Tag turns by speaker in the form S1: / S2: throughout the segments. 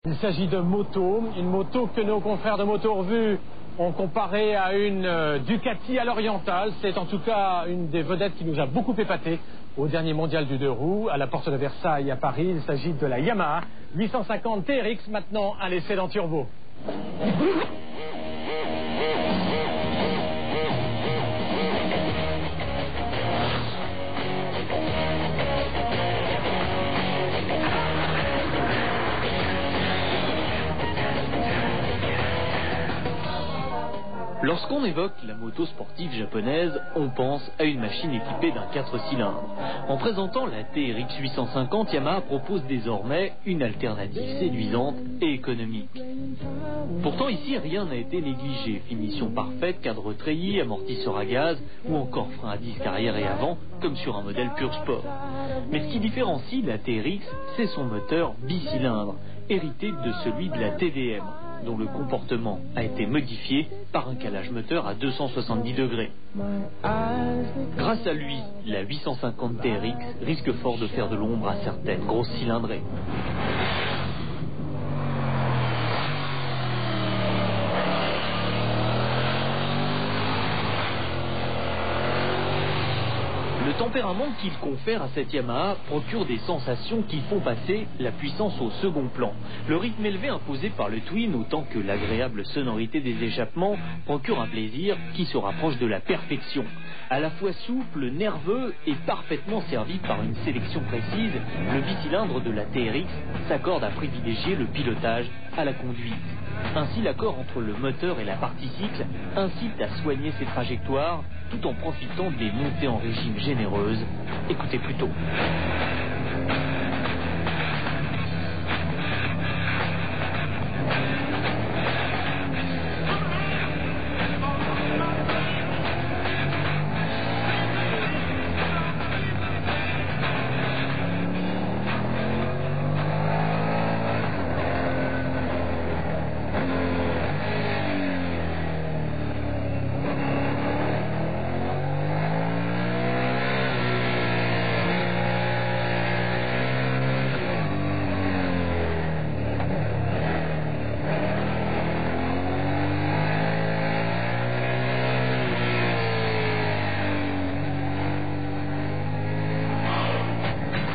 S1: Il s'agit de moto, une moto que nos confrères de Moto Revue ont comparée à une Ducati à l'orientale. C'est en tout cas une des vedettes qui nous a beaucoup épaté au dernier mondial du deux roues à la porte de Versailles à Paris. Il s'agit de la Yamaha 850 TRX, maintenant un essai dans turbo.
S2: Lorsqu'on évoque la moto sportive japonaise, on pense à une machine équipée d'un 4 cylindres. En présentant la TRX 850, Yamaha propose désormais une alternative séduisante et économique. Pourtant ici, rien n'a été négligé. Finition parfaite, cadre treillis, amortisseur à gaz ou encore frein à disque arrière et avant, comme sur un modèle pur sport. Mais ce qui différencie la TRX, c'est son moteur bicylindre, hérité de celui de la TDM, dont le comportement a été modifié par un calage moteur à 270 degrés. Grâce à lui, la 850 TRX risque fort de faire de l'ombre à certaines grosses cylindrées. Le tempérament qu'il confère à cette Yamaha procure des sensations qui font passer la puissance au second plan. Le rythme élevé imposé par le twin, autant que l'agréable sonorité des échappements, procure un plaisir qui se rapproche de la perfection. À la fois souple, nerveux et parfaitement servi par une sélection précise, le bicylindre de la TRX s'accorde à privilégier le pilotage à la conduite. Ainsi, l'accord entre le moteur et la partie cycle incite à soigner ses trajectoires tout en profitant des montées en régime généreuses. Écoutez plutôt.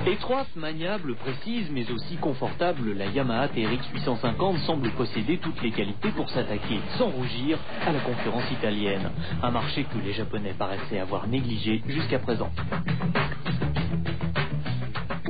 S2: Étroite, maniable, précise, mais aussi confortable, la Yamaha TRX 850 semble posséder toutes les qualités pour s'attaquer, sans rougir, à la concurrence italienne. Un marché que les Japonais paraissaient avoir négligé jusqu'à présent.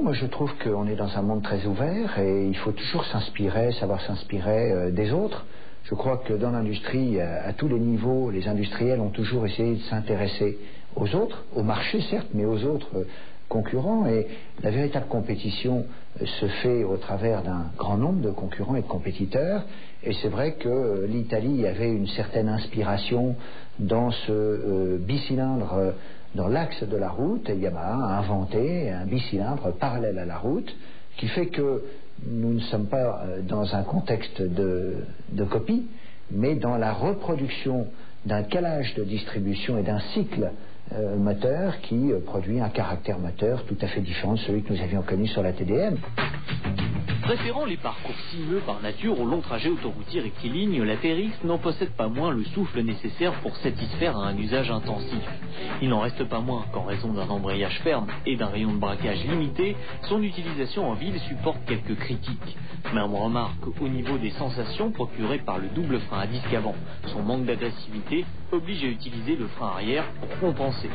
S3: Moi, je trouve qu'on est dans un monde très ouvert et il faut toujours savoir s'inspirer des autres. Je crois que dans l'industrie, à tous les niveaux, les industriels ont toujours essayé de s'intéresser aux autres, au marché certes, mais aux autres concurrents, et la véritable compétition se fait au travers d'un grand nombre de concurrents et de compétiteurs, et c'est vrai que l'Italie avait une certaine inspiration dans ce bicylindre dans l'axe de la route, et Yamaha a inventé un bicylindre parallèle à la route, qui fait que nous ne sommes pas dans un contexte de copie, mais dans la reproduction d'un calage de distribution et d'un cycle moteur qui produit un caractère moteur tout à fait différent de celui que nous avions connu sur la TDM.
S2: Préférant les parcours sinueux par nature aux longs trajets autoroutiers rectilignes, la TRX n'en possède pas moins le souffle nécessaire pour satisfaire à un usage intensif. Il n'en reste pas moins qu'en raison d'un embrayage ferme et d'un rayon de braquage limité, son utilisation en ville supporte quelques critiques. Mais on remarque au niveau des sensations procurées par le double frein à disque avant. Son manque d'agressivité oblige à utiliser le frein arrière pour compenser.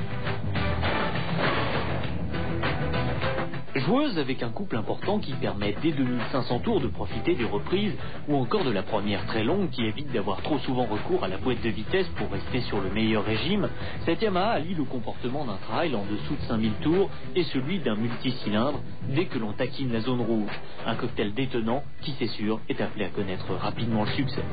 S2: Joueuse avec un couple important qui permet dès 2500 tours de profiter des reprises ou encore de la première très longue qui évite d'avoir trop souvent recours à la boîte de vitesse pour rester sur le meilleur régime, cette Yamaha allie le comportement d'un trail en dessous de 5000 tours et celui d'un multicylindre dès que l'on taquine la zone rouge. Un cocktail détonnant qui, c'est sûr, est appelé à connaître rapidement le succès.